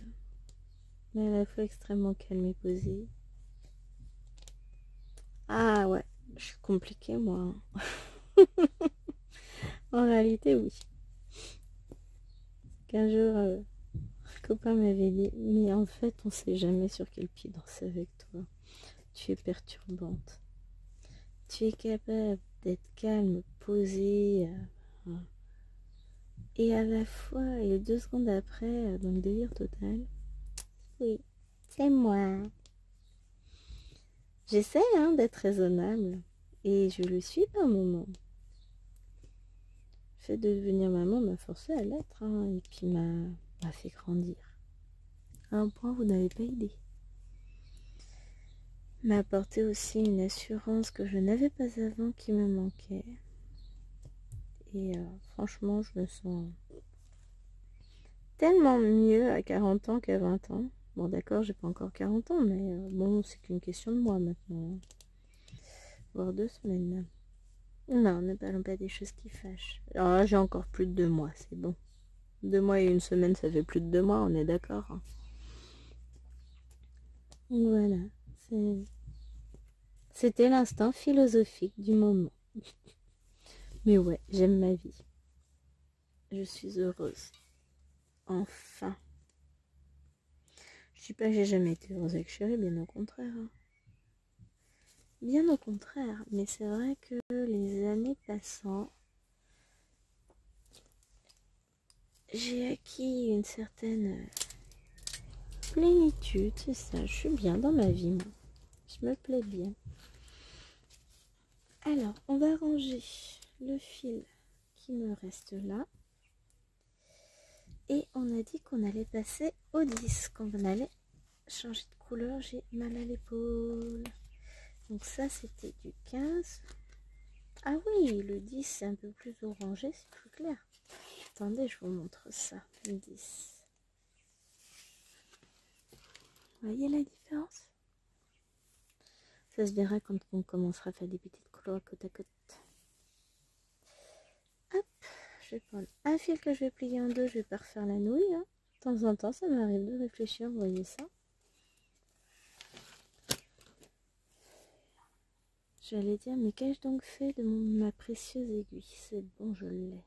Mais à la fois extrêmement calme et posée. Ah ouais, je suis compliquée moi. En réalité, oui. Qu'un jour, un copain m'avait dit, mais en fait, on sait jamais sur quel pied danser avec toi. Tu es perturbante. Tu es capable d'être calme, posée, et à la fois, et 2 secondes après, dans le délire total. Oui, c'est moi. J'essaie d'être raisonnable, et je le suis par moments. fait de devenir maman m'a forcé à l'être, hein, et puis m'a fait grandir. À un point, vous n'avez pas idée. M'a apporté aussi une assurance que je n'avais pas avant qui me manquait. Et franchement, je me sens tellement mieux à 40 ans qu'à 20 ans. Bon, d'accord, j'ai pas encore 40 ans, mais bon, c'est qu'une question de mois maintenant. Voire 2 semaines. Non, ne parlons pas des choses qui fâchent. Alors là, j'ai encore plus de 2 mois, c'est bon. 2 mois et 1 semaine, ça fait plus de 2 mois, on est d'accord, hein. Voilà, c'était l'instant philosophique du moment. Mais ouais, j'aime ma vie. Je suis heureuse. Enfin. Je dis pas que j'ai jamais été heureuse avec chérie, bien au contraire, hein. Bien au contraire, mais c'est vrai que les années passant, j'ai acquis une certaine plénitude, c'est ça, je suis bien dans ma vie, moi. Je me plais bien. Alors, on va ranger le fil qui me reste là. Et on a dit qu'on allait passer au 10, qu'on allait changer de couleur, j'ai mal à l'épaule. Donc ça, c'était du 15. Ah oui, le 10, c'est un peu plus orangé, c'est plus clair. Attendez, je vous montre ça, le 10. Vous voyez la différence? Ça se verra quand on commencera à faire des petites couleurs côte à côte. Hop, je vais prendre un fil que je vais plier en deux, je vais pas refaire la nouille, hein. De temps en temps, ça m'arrive de réfléchir, vous voyez ça? J'allais dire, mais qu'ai-je donc fait de ma précieuse aiguille? C'est bon, je l'ai.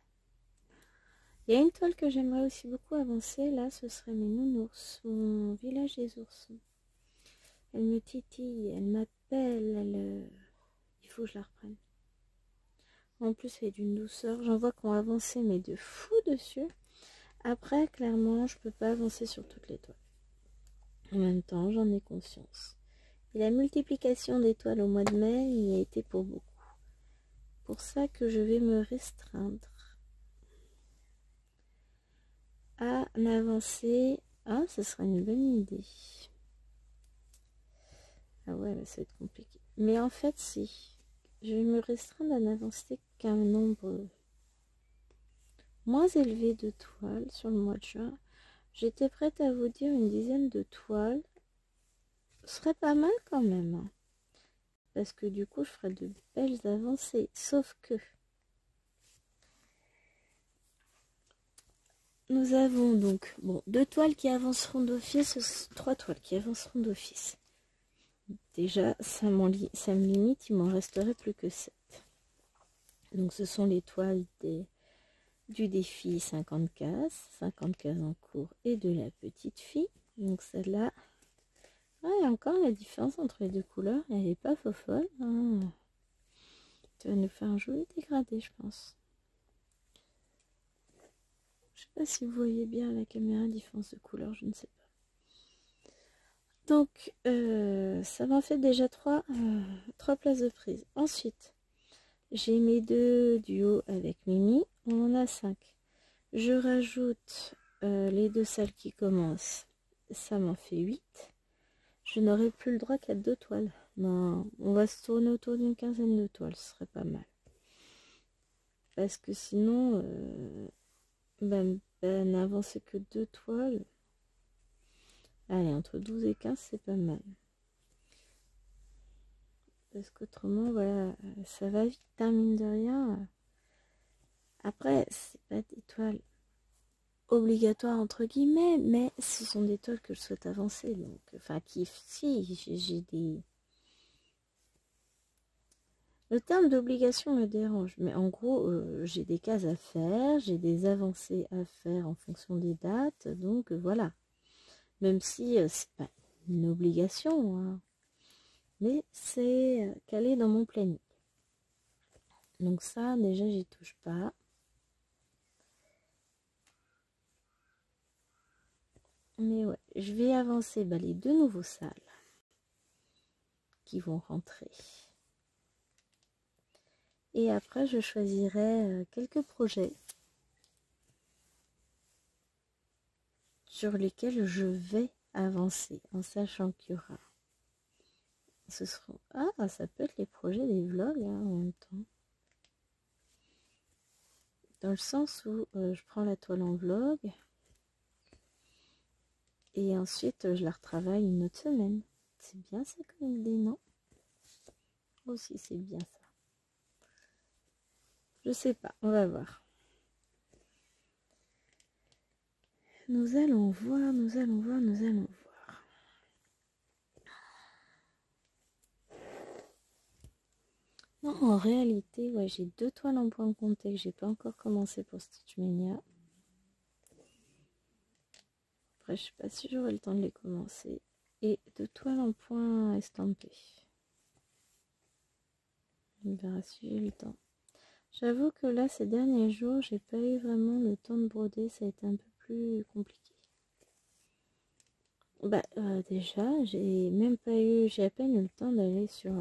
Il y a une toile que j'aimerais aussi beaucoup avancer, là, ce serait mes nounours, mon village des oursons. Elle me titille, elle m'appelle, il faut que je la reprenne. En plus, elle est d'une douceur, j'en vois qu'on a avancé, mais de fou dessus. Après, clairement, je peux pas avancer sur toutes les toiles. En même temps, j'en ai conscience. Et la multiplication des toiles au mois de mai y a été pour beaucoup. Pour ça que je vais me restreindre à avancer. Ah, ce serait une bonne idée. Ah ouais, mais ça va être compliqué. Mais en fait, si. Je vais me restreindre à n'avancer qu'un nombre moins élevé de toiles sur le mois de juin. J'étais prête à vous dire une dizaine de toiles. Ce serait pas mal quand même, hein. Parce que du coup, je ferai de belles avancées. Sauf que nous avons donc bon, 2 toiles qui avanceront d'office, 3 toiles qui avanceront d'office. Déjà, ça me limite, il m'en resterait plus que 7. Donc ce sont les toiles du défi 50 cases en cours et de la petite fille. Donc celle-là, il y a encore la différence entre les deux couleurs, elle n'est pas folle, hein. Ça va nous faire un joli dégradé, je pense. Je sais pas si vous voyez bien à la caméra, différence de couleur, je ne sais pas. Donc, ça m'en fait déjà 3 places de prise. Ensuite, j'ai mes 2 duos avec Mimi, on en a 5. Je rajoute les 2 salles qui commencent, ça m'en fait 8. Je n'aurai plus le droit qu'à 2 toiles. Non, on va se tourner autour d'une quinzaine de toiles, ce serait pas mal. Parce que sinon, n'avancer que 2 toiles. Allez, entre 12 et 15, c'est pas mal. Parce qu'autrement, voilà, ça va vite, hein, mine de rien. Après, c'est pas des toiles obligatoires, entre guillemets, mais ce sont des toiles que je souhaite avancer. Donc, enfin, si, j'ai des... Le terme d'obligation me dérange, mais en gros, j'ai des cases à faire, j'ai des avancées à faire en fonction des dates, donc voilà. Même si c'est pas une obligation, hein, mais c'est calé dans mon planning. Donc ça, déjà, j'y touche pas. Mais ouais, je vais avancer les 2 nouveaux salles qui vont rentrer. Et après, je choisirai quelques projets sur lesquels je vais avancer en sachant qu'il y aura. Ce seront... Ah, ça peut être les projets des vlogs hein, en même temps. Dans le sens où je prends la toile en vlog et ensuite je la retravaille une autre semaine. C'est bien ça comme idée, non? Aussi, c'est bien ça. Je sais pas, on va voir. Nous allons voir, nous allons voir, nous allons voir. Non, en réalité, ouais, j'ai 2 toiles en point compté que j'ai pas encore commencé pour Stitch Mania. Après, je sais pas si j'aurai le temps de les commencer. Et 2 toiles en point estampées. On verra si j'ai le temps. J'avoue que là, ces derniers jours, j'ai pas eu vraiment le temps de broder. Ça a été un peu plus compliqué. Bah, déjà, j'ai à peine eu le temps d'aller sur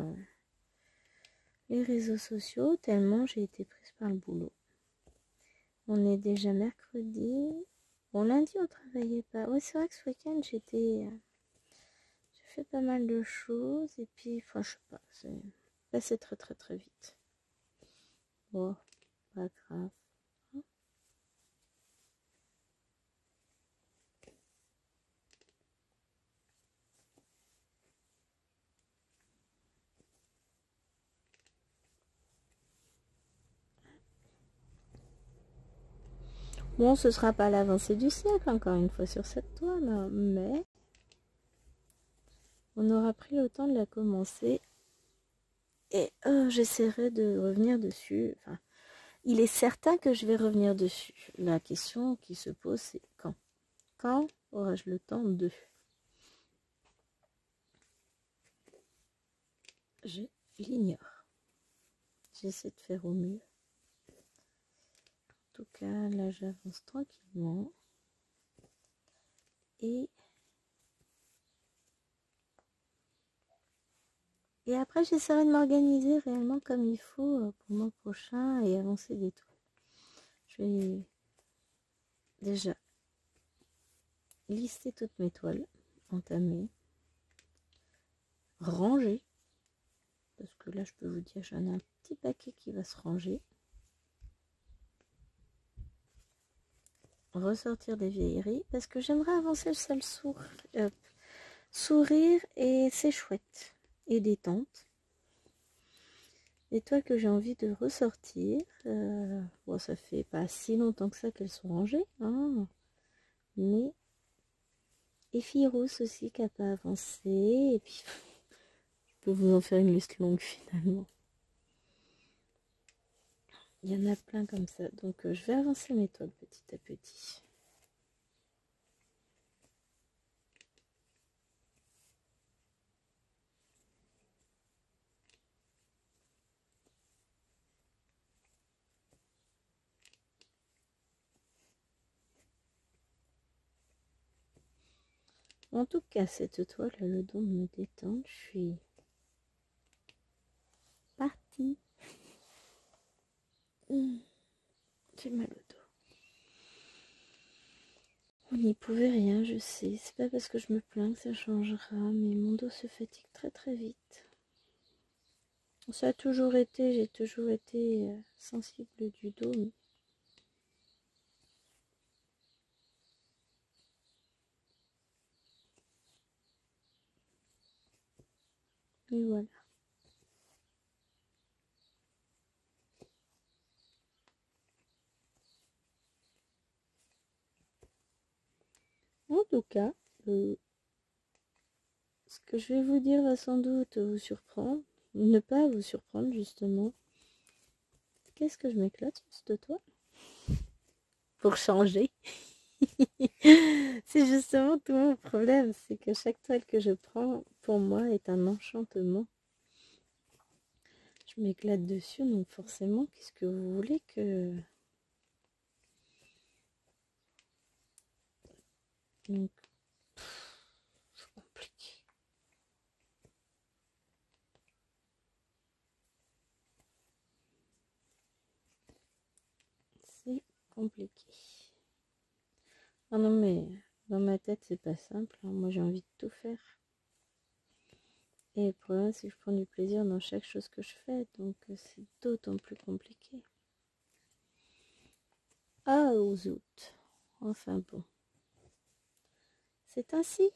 les réseaux sociaux, tellement j'ai été prise par le boulot. On est déjà mercredi. Bon, lundi, on travaillait pas. Ouais, c'est vrai que ce week-end, j'ai fait pas mal de choses. Et puis, enfin, je sais pas, c'est passé très très très vite. Bon, pas grave. Bon, ce sera pas l'avancée du siècle, encore une fois, sur cette toile, hein, mais on aura pris le temps de la commencer. Et j'essaierai de revenir dessus. Enfin, il est certain que je vais revenir dessus. La question qui se pose, c'est quand? Quand aurai-je le temps de? Je l'ignore. J'essaie de faire au mieux. En tout cas, là, j'avance tranquillement. Et après, j'essaierai de m'organiser réellement comme il faut pour le mois prochain et avancer des toiles. Je vais déjà lister toutes mes toiles, entamer, ranger. Parce que là, je peux vous dire, j'en ai un petit paquet qui va se ranger. Ressortir des vieilleries. Parce que j'aimerais avancer le seul sourire et c'est chouette. Et détente. Des toiles que j'ai envie de ressortir. Bon, ça fait pas si longtemps que ça qu'elles sont rangées. Hein, mais... Et Firos aussi qui n'a pas avancé. Et puis, je peux vous en faire une liste longue finalement. Il y en a plein comme ça. Donc, je vais avancer mes toiles petit à petit. En tout cas, cette toile a le don de me détendre. Je suis partie. J'ai mal au dos. On n'y pouvait rien, je sais. C'est pas parce que je me plains que ça changera, mais mon dos se fatigue très très vite. Ça a toujours été, j'ai toujours été sensible du dos. Mais voilà. En tout cas, ce que je vais vous dire va sans doute vous surprendre, ne pas vous surprendre justement. Qu'est-ce que je m'éclate sur cette toile? Pour changer. C'est justement tout mon problème, c'est que chaque toile que je prends, pour moi, est un enchantement. Je m'éclate dessus, donc forcément, qu'est-ce que vous voulez que... Donc, c'est compliqué. C'est compliqué. Ah non, mais Dans ma tête, c'est pas simple. Hein. Moi, j'ai envie de tout faire. Et le problème, c'est que je prends du plaisir dans chaque chose que je fais. Donc, c'est d'autant plus compliqué. Ah, aux zut. Enfin bon. C'est ainsi.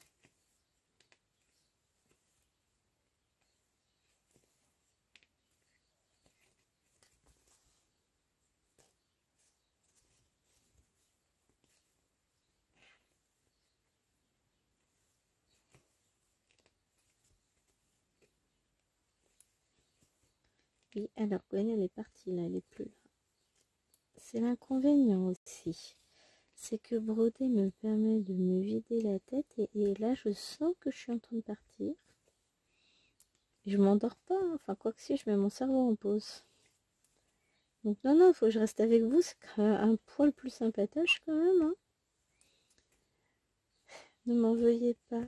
Oui, alors Gwen, elle est partie là, elle est plus là. C'est l'inconvénient aussi. C'est que broder me permet de me vider la tête et là, je sens que je suis en train de partir. Je m'endors pas, hein. Enfin, quoi que si, je mets mon cerveau en pause. Donc non, non, il faut que je reste avec vous, c'est quand même un poil plus sympatoche quand même. Hein. Ne m'en veuillez pas.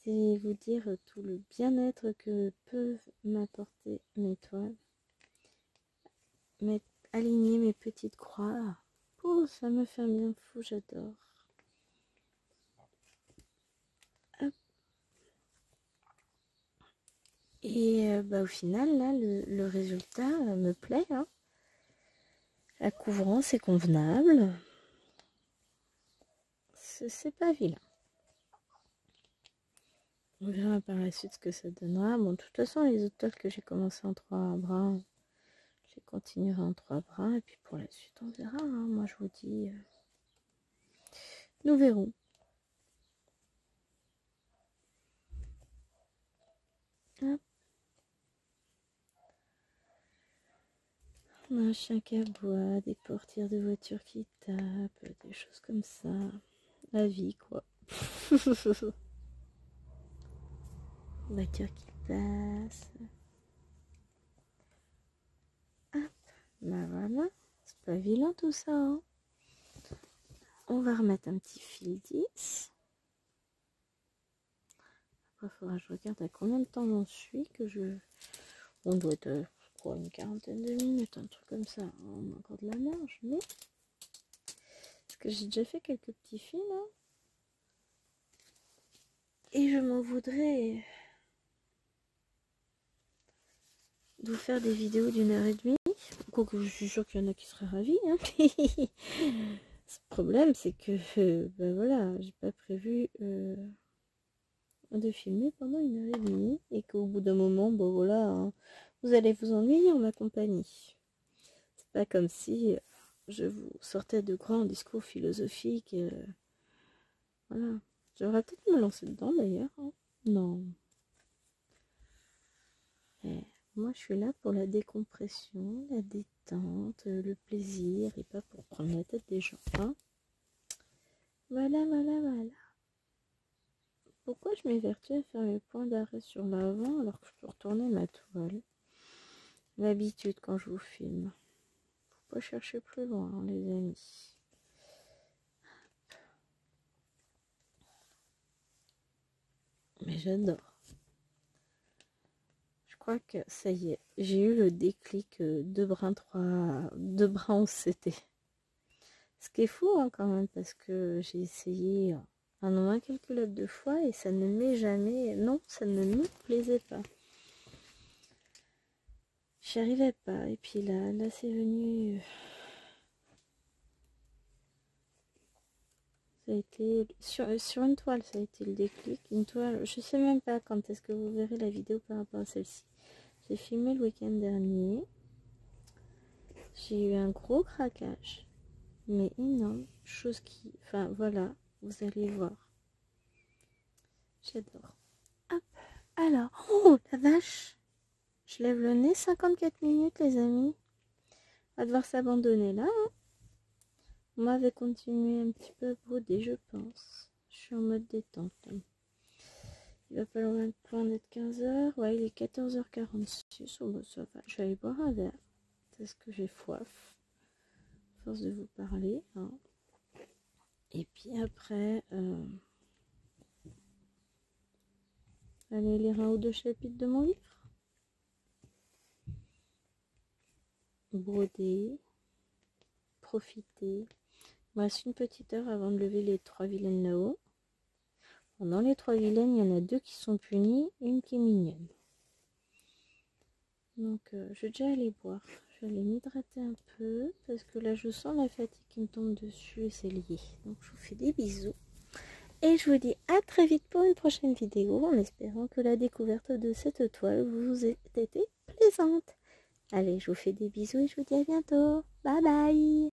C'est vous dire tout le bien-être que peuvent m'apporter mes toiles. Aligner mes petites croix. Oh, ça me fait un bien fou, j'adore. Hop. Et au final, là, le résultat me plaît. Hein. La couvrance est convenable. C'est pas vilain. On verra par la suite ce que ça donnera. Bon, de toute façon, les autres toiles que j'ai commencé en 3 brins, je les continuerai en 3 brins. Et puis pour la suite, on verra. Hein. Moi, je vous dis, nous verrons. Hop. On a un chien qui aboie, des portières de voiture qui tapent, des choses comme ça. La vie, quoi. Voiture qui passe. Hop. Bah voilà. C'est pas vilain tout ça. Hein. On va remettre un petit fil 10. Après, il faudra que je regarde à combien de temps j'en suis. On doit être, je crois, une quarantaine de minutes, un truc comme ça. On a encore de la marge, mais... Parce que j'ai déjà fait quelques petits fils, là. Et je m'en voudrais de vous faire des vidéos d'1h30. Quoique je suis sûre qu'il y en a qui seraient ravis. Hein. Ce problème, c'est que, ben voilà, j'ai pas prévu de filmer pendant 1h30. Et qu'au bout d'un moment, bon voilà, hein, vous allez vous ennuyer en ma compagnie. C'est pas comme si je vous sortais de grands discours philosophiques. Voilà. J'aurais peut-être me lancer dedans d'ailleurs. Hein. Non. Moi, je suis là pour la décompression, la détente, le plaisir et pas pour prendre la tête des gens. Hein. Voilà, voilà, voilà. Pourquoi je m'évertue à faire mes points d'arrêt sur l'avant alors que je peux retourner ma toile? L'habitude quand je vous filme. Faut pas chercher plus loin, hein, les amis. Mais j'adore. Je crois que ça y est, j'ai eu le déclic 2 brins 3, 2 brins 11 c'était. Ce qui est fou hein, quand même parce que j'ai essayé un nombre incalculable de fois et ça ne m'est jamais... Non, ça ne me plaisait pas. J'y arrivais pas. Et puis là c'est venu... Ça a été... Sur une toile, ça a été le déclic. Une toile, je sais même pas quand est-ce que vous verrez la vidéo par rapport à celle-ci. J'ai filmé le week-end dernier. J'ai eu un gros craquage. Mais énorme. Chose qui... Enfin voilà, vous allez voir. J'adore. Hop. Alors... Oh la vache! Je lève le nez, 54 minutes les amis. On va devoir s'abandonner là. Hein. On m'avait continué un petit peu à broder je pense. Je suis en mode détente. Là. Il va pas loin d'être 15h. Ouais, il est 14h46. Oh, bah, ça va. Je vais aller boire un verre. Parce que j'ai soif. À force de vous parler. Hein. Et puis après... aller lire un ou deux chapitres de mon livre. Broder. Profiter. Il me reste une petite heure avant de lever les 3 vilaines là-haut. Dans les 3 vilaines, il y en a 2 qui sont punies, une qui est mignonne. Donc je vais déjà aller boire. Je vais aller m'hydrater un peu parce que là je sens la fatigue qui me tombe dessus et c'est lié. Donc je vous fais des bisous. Et je vous dis à très vite pour une prochaine vidéo en espérant que la découverte de cette toile vous ait été plaisante. Allez, je vous fais des bisous et je vous dis à bientôt. Bye bye!